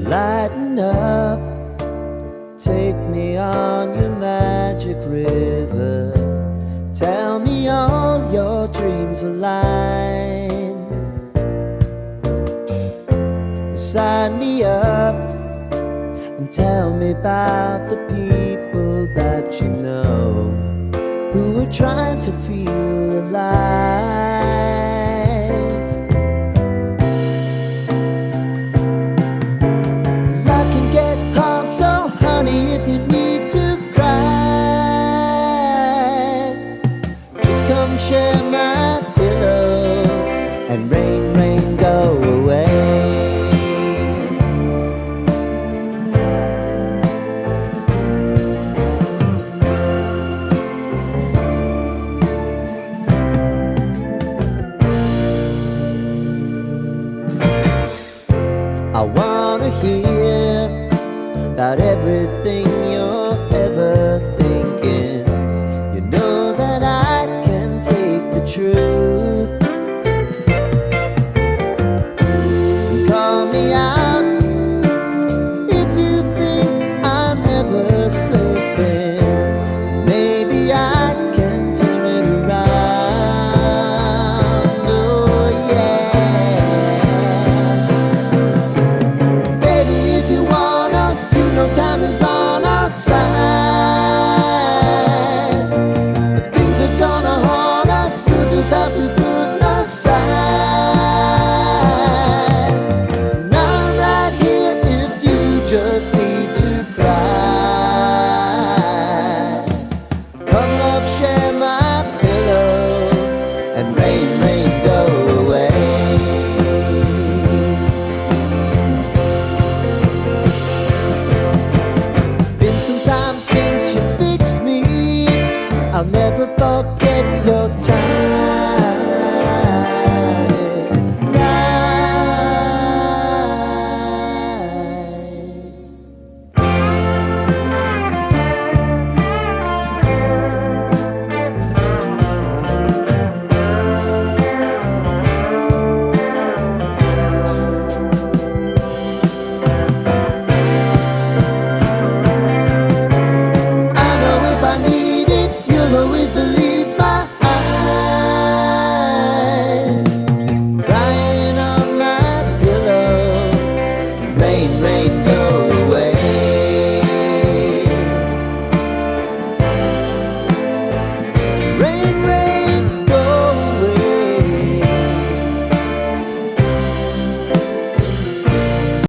Lighten up, take me on your magic river. Tell me all your dreams align. Sign me up and tell me about the people that you know who are trying to feel alive. Life can get hard, so honey, if you need to cry, just come share my pillow and rain, rain, go away. I wanna hear about everything you're